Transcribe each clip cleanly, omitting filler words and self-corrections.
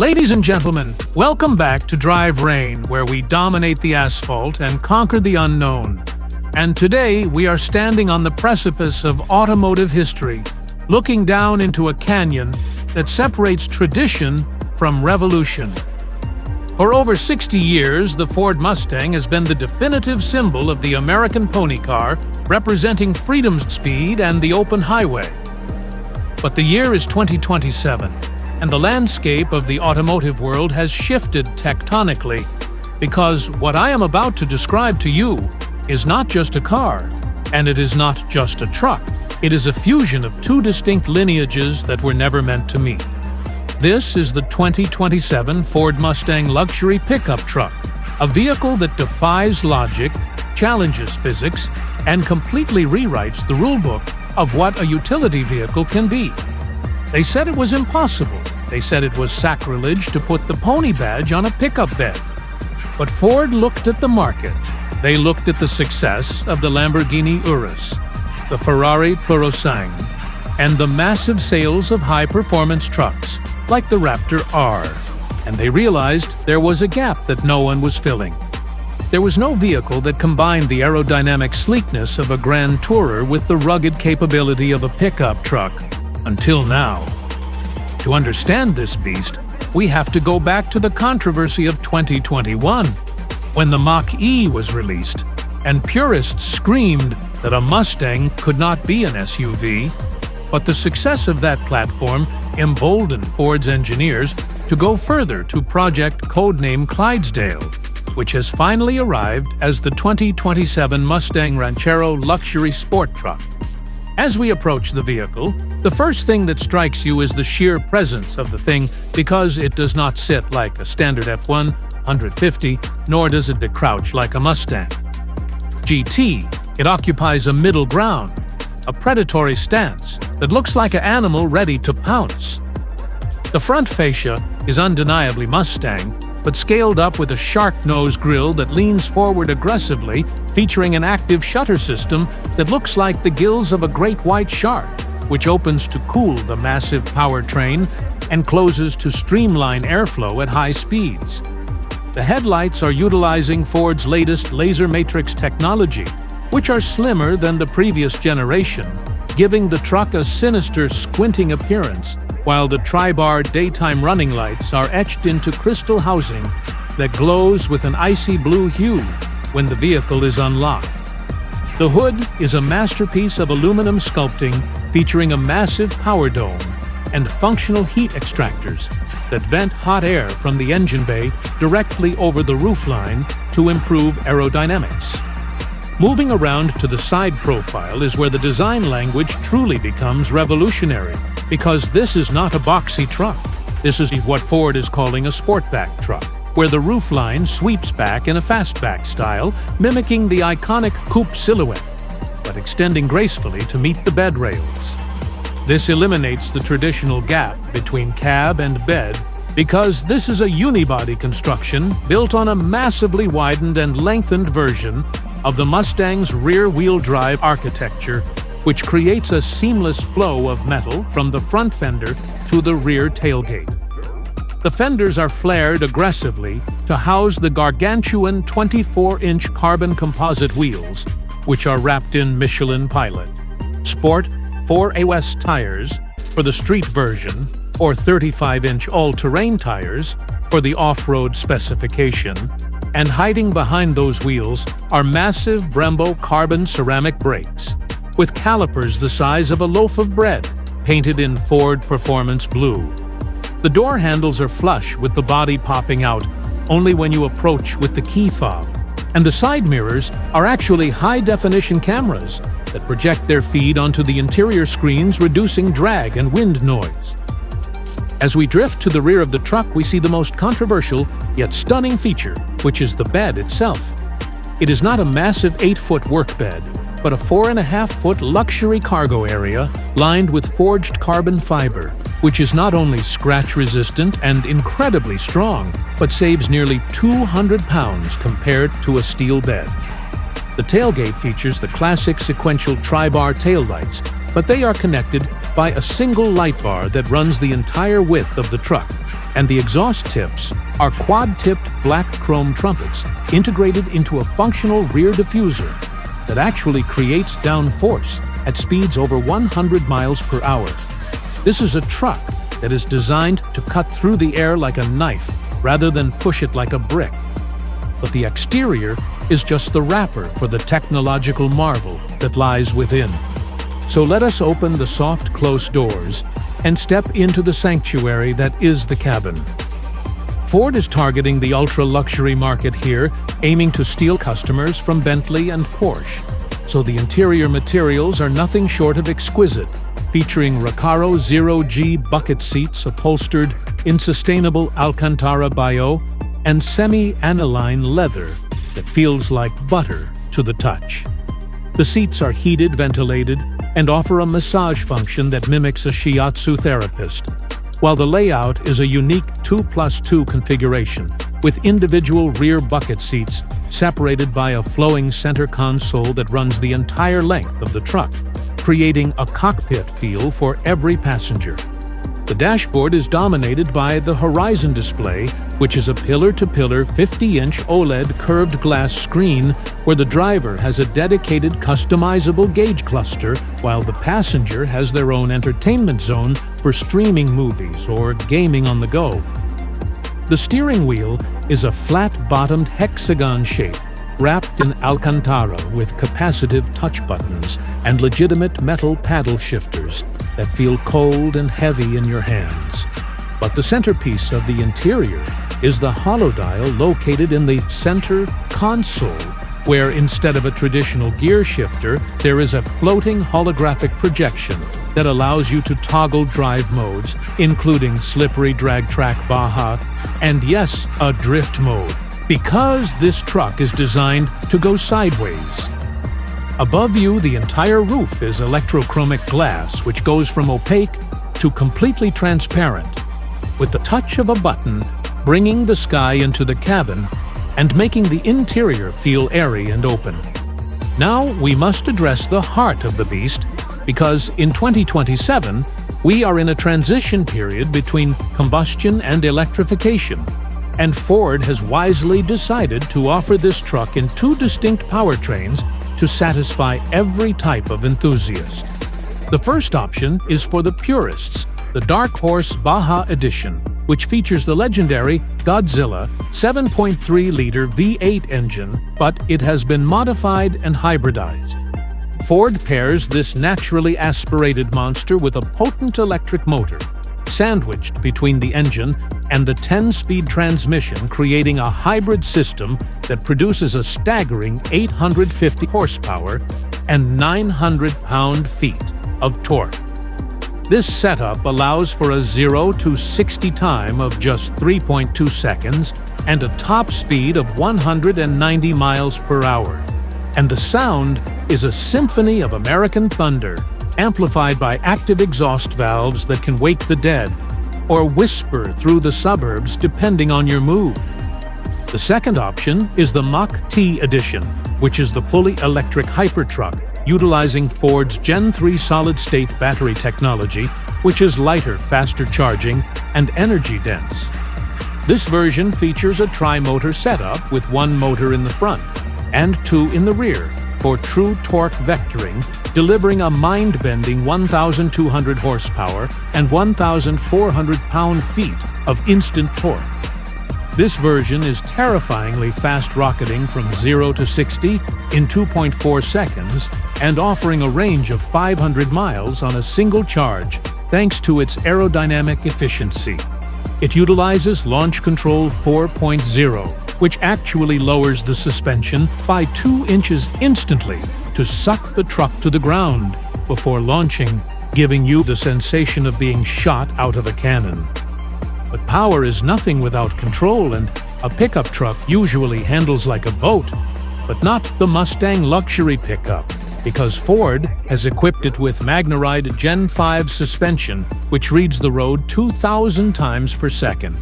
Ladies and gentlemen, welcome back to Drive Rain, where we dominate the asphalt and conquer the unknown. And today, we are standing on the precipice of automotive history, looking down into a canyon that separates tradition from revolution. For over 60 years, the Ford Mustang has been the definitive symbol of the American pony car, representing freedom's speed and the open highway. But the year is 2027, and the landscape of the automotive world has shifted tectonically, because what I am about to describe to you is not just a car, and it is not just a truck. It is a fusion of two distinct lineages that were never meant to meet. This is the 2027 Ford Mustang Luxury Pickup Truck, a vehicle that defies logic, challenges physics, and completely rewrites the rulebook of what a utility vehicle can be. They said it was impossible. They said it was sacrilege to put the pony badge on a pickup bed. But Ford looked at the market. They looked at the success of the Lamborghini Urus, the Ferrari Purosangue, and the massive sales of high-performance trucks like the Raptor R, and they realized there was a gap that no one was filling. There was no vehicle that combined the aerodynamic sleekness of a Grand Tourer with the rugged capability of a pickup truck, until now. To understand this beast, we have to go back to the controversy of 2021, when the Mach-E was released, and purists screamed that a Mustang could not be an SUV. But the success of that platform emboldened Ford's engineers to go further to Project Codename Clydesdale, which has finally arrived as the 2027 Mustang Ranchero Luxury Sport Truck. As we approach the vehicle, the first thing that strikes you is the sheer presence of the thing, because it does not sit like a standard F1 150, nor does it decrouch like a Mustang GT. It occupies a middle ground, a predatory stance that looks like an animal ready to pounce. The front fascia is undeniably Mustang, but scaled up with a shark nose grille that leans forward aggressively, featuring an active shutter system that looks like the gills of a great white shark, which opens to cool the massive powertrain and closes to streamline airflow at high speeds. The headlights are utilizing Ford's latest laser matrix technology, which are slimmer than the previous generation, giving the truck a sinister, squinting appearance, while the tri-bar daytime running lights are etched into crystal housing that glows with an icy blue hue when the vehicle is unlocked. The hood is a masterpiece of aluminum sculpting, featuring a massive power dome and functional heat extractors that vent hot air from the engine bay directly over the roofline to improve aerodynamics. Moving around to the side profile is where the design language truly becomes revolutionary, because this is not a boxy truck. This is what Ford is calling a Sportback truck, where the roofline sweeps back in a fastback style, mimicking the iconic coupe silhouette, but extending gracefully to meet the bed rails. This eliminates the traditional gap between cab and bed, because this is a unibody construction built on a massively widened and lengthened version of the Mustang's rear-wheel drive architecture, which creates a seamless flow of metal from the front fender to the rear tailgate. The fenders are flared aggressively to house the gargantuan 24-inch carbon composite wheels, which are wrapped in Michelin Pilot. Sport 4AOS tires for the street version, or 35-inch all-terrain tires for the off-road specification, and hiding behind those wheels are massive Brembo carbon ceramic brakes, with calipers the size of a loaf of bread, painted in Ford Performance Blue. The door handles are flush with the body popping out only when you approach with the key fob, and the side mirrors are actually high-definition cameras that project their feed onto the interior screens, reducing drag and wind noise. As we drift to the rear of the truck, we see the most controversial yet stunning feature, which is the bed itself. It is not a massive 8-foot workbed, but a 4.5-foot luxury cargo area lined with forged carbon fiber, which is not only scratch-resistant and incredibly strong, but saves nearly 200 pounds compared to a steel bed. The tailgate features the classic sequential tri-bar taillights, but they are connected by a single light bar that runs the entire width of the truck, And the exhaust tips are quad-tipped black chrome trumpets integrated into a functional rear diffuser that actually creates downforce at speeds over 100 miles per hour. This is a truck that is designed to cut through the air like a knife rather than push it like a brick. But the exterior is just the wrapper for the technological marvel that lies within. So let us open the soft closed doors and step into the sanctuary that is the cabin. Ford is targeting the ultra-luxury market here, aiming to steal customers from Bentley and Porsche. So the interior materials are nothing short of exquisite, featuring Recaro Zero-G bucket seats upholstered in sustainable Alcantara bio and semi-aniline leather that feels like butter to the touch. The seats are heated, ventilated, and offer a massage function that mimics a shiatsu therapist, while the layout is a unique 2+2 configuration with individual rear bucket seats separated by a flowing center console that runs the entire length of the truck, creating a cockpit feel for every passenger. The dashboard is dominated by the Horizon display, which is a pillar-to-pillar 50-inch OLED curved glass screen where the driver has a dedicated customizable gauge cluster while the passenger has their own entertainment zone for streaming movies or gaming on the go. The steering wheel is a flat-bottomed hexagon shape wrapped in Alcantara with capacitive touch buttons and legitimate metal paddle shifters that feel cold and heavy in your hands. But the centerpiece of the interior is the Holo-Dial located in the center console, where instead of a traditional gear shifter, there is a floating holographic projection that allows you to toggle drive modes, including slippery drag track Baja, and yes, a drift mode, because this truck is designed to go sideways. Above you, the entire roof is electrochromic glass, which goes from opaque to completely transparent, with the touch of a button bringing the sky into the cabin and making the interior feel airy and open. Now we must address the heart of the beast, because in 2027, we are in a transition period between combustion and electrification, and Ford has wisely decided to offer this truck in two distinct powertrains to satisfy every type of enthusiast. The first option is for the purists, the Dark Horse Baja Edition, which features the legendary Godzilla 7.3-liter V8 engine, but it has been modified and hybridized. Ford pairs this naturally aspirated monster with a potent electric motor, sandwiched between the engine and the 10-speed transmission, creating a hybrid system that produces a staggering 850 horsepower and 900 pound-feet of torque. This setup allows for a 0 to 60 time of just 3.2 seconds and a top speed of 190 miles per hour. And the sound is a symphony of American thunder, amplified by active exhaust valves that can wake the dead or whisper through the suburbs depending on your mood. The second option is the Mach-T edition, which is the fully electric hypertruck utilizing Ford's Gen 3 solid-state battery technology, which is lighter, faster charging, and energy-dense. This version features a tri-motor setup with one motor in the front and two in the rear for true torque vectoring, delivering a mind-bending 1,200 horsepower and 1,400 pound-feet of instant torque. This version is terrifyingly fast rocketing from 0 to 60 in 2.4 seconds and offering a range of 500 miles on a single charge thanks to its aerodynamic efficiency. It utilizes Launch Control 4.0, which actually lowers the suspension by 2 inches instantly to suck the truck to the ground before launching, giving you the sensation of being shot out of a cannon. But power is nothing without control, and a pickup truck usually handles like a boat, but not the Mustang Luxury Pickup, because Ford has equipped it with Magneride Gen 5 suspension, which reads the road 2,000 times per second.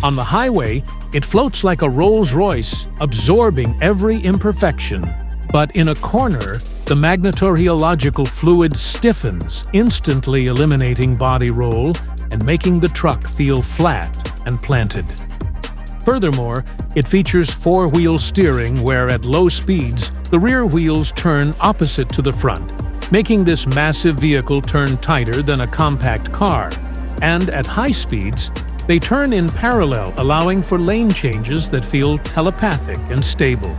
On the highway, it floats like a Rolls-Royce, absorbing every imperfection. But in a corner, the magnetorheological fluid stiffens, instantly eliminating body roll and making the truck feel flat, and planted. Furthermore, it features four-wheel steering where at low speeds, the rear wheels turn opposite to the front, making this massive vehicle turn tighter than a compact car. And at high speeds, they turn in parallel, allowing for lane changes that feel telepathic and stable.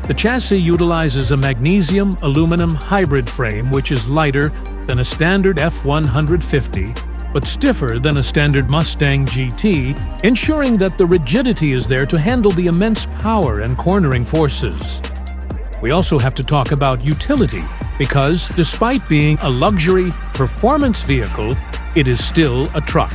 The chassis utilizes a magnesium-aluminum hybrid frame which is lighter than a standard F-150, but stiffer than a standard Mustang GT, ensuring that the rigidity is there to handle the immense power and cornering forces. We also have to talk about utility, because despite being a luxury performance vehicle, it is still a truck.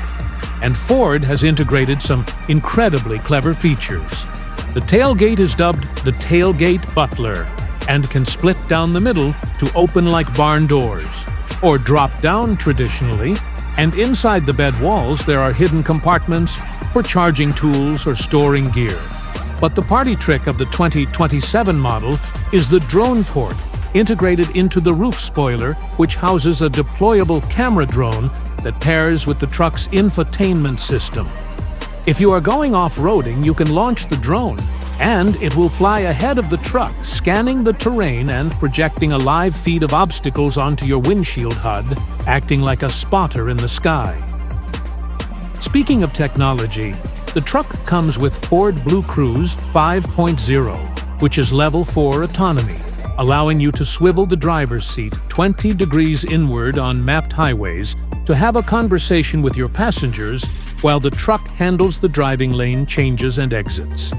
And Ford has integrated some incredibly clever features. The tailgate is dubbed the Tailgate Butler and can split down the middle to open like barn doors, or drop down traditionally, and inside the bed walls there are hidden compartments for charging tools or storing gear. But the party trick of the 2027 model is the drone port, integrated into the roof spoiler, which houses a deployable camera drone that pairs with the truck's infotainment system. If you are going off-roading, you can launch the drone, and it will fly ahead of the truck, scanning the terrain and projecting a live feed of obstacles onto your windshield HUD, acting like a spotter in the sky. Speaking of technology, the truck comes with Ford Blue Cruise 5.0, which is level 4 autonomy, allowing you to swivel the driver's seat 20 degrees inward on mapped highways to have a conversation with your passengers while the truck handles the driving lane changes and exits.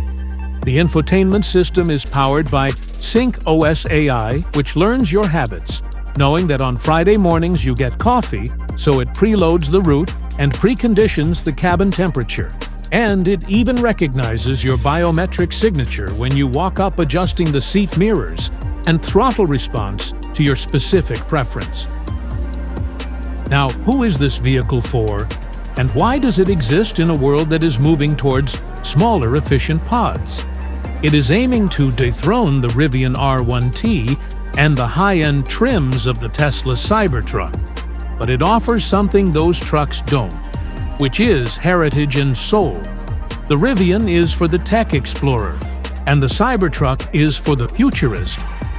The infotainment system is powered by Sync OS AI, which learns your habits, knowing that on Friday mornings you get coffee, so it preloads the route and preconditions the cabin temperature. And it even recognizes your biometric signature when you walk up, adjusting the seat mirrors and throttle response to your specific preference. Now, who is this vehicle for, and why does it exist in a world that is moving towards smaller, efficient pods? It is aiming to dethrone the Rivian R1T and the high-end trims of the Tesla Cybertruck, but it offers something those trucks don't, which is heritage and soul. The Rivian is for the tech explorer, and the Cybertruck is for the futurist,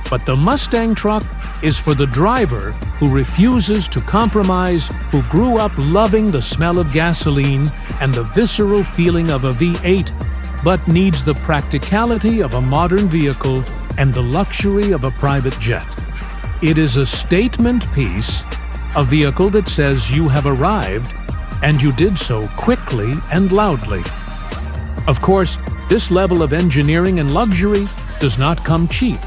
but the Mustang truck is for the driver who refuses to compromise, who grew up loving the smell of gasoline and the visceral feeling of a V8, but needs the practicality of a modern vehicle and the luxury of a private jet. It is a statement piece, a vehicle that says you have arrived, and you did so quickly and loudly. Of course, this level of engineering and luxury does not come cheap,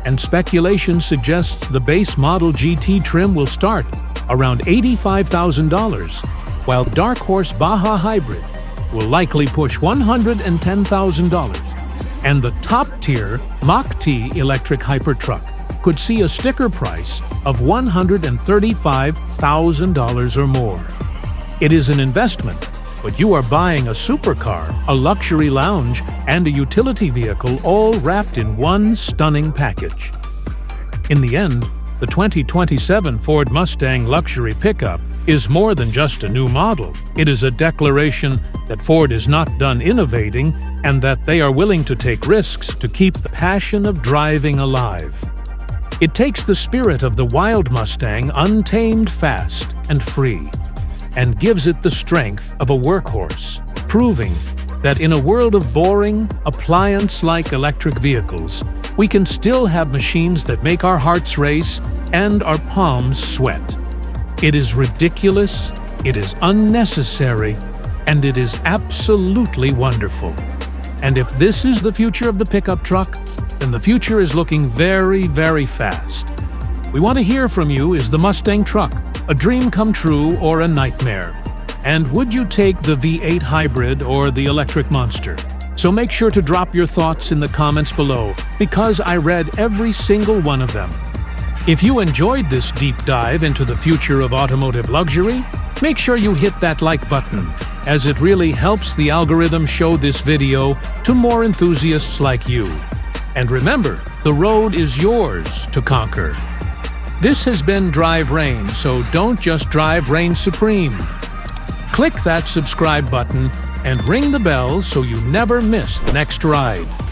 and speculation suggests the base model GT trim will start around $85,000, while dark Horse Baja Hybrid will likely push $110,000, and the top-tier Mach-T electric hypertruck could see a sticker price of $135,000 or more. It is an investment, but you are buying a supercar, a luxury lounge, and a utility vehicle all wrapped in one stunning package. In the end, the 2027 Ford Mustang Luxury Pickup is more than just a new model. It is a declaration that Ford is not done innovating and that they are willing to take risks to keep the passion of driving alive. It takes the spirit of the wild Mustang, untamed, fast, and free, and gives it the strength of a workhorse, proving that in a world of boring, appliance-like electric vehicles, we can still have machines that make our hearts race and our palms sweat. It is ridiculous, it is unnecessary, and it is absolutely wonderful. And if this is the future of the pickup truck, then the future is looking very, very fast. We want to hear from you. Is the Mustang truck a dream come true or a nightmare? And would you take the V8 hybrid or the electric monster? So make sure to drop your thoughts in the comments below, because I read every single one of them. If you enjoyed this deep dive into the future of automotive luxury, make sure you hit that like button, as it really helps the algorithm show this video to more enthusiasts like you. And remember, the road is yours to conquer. This has been Drive Rain, so don't just drive, reign supreme. Click that subscribe button and ring the bell so you never miss the next ride.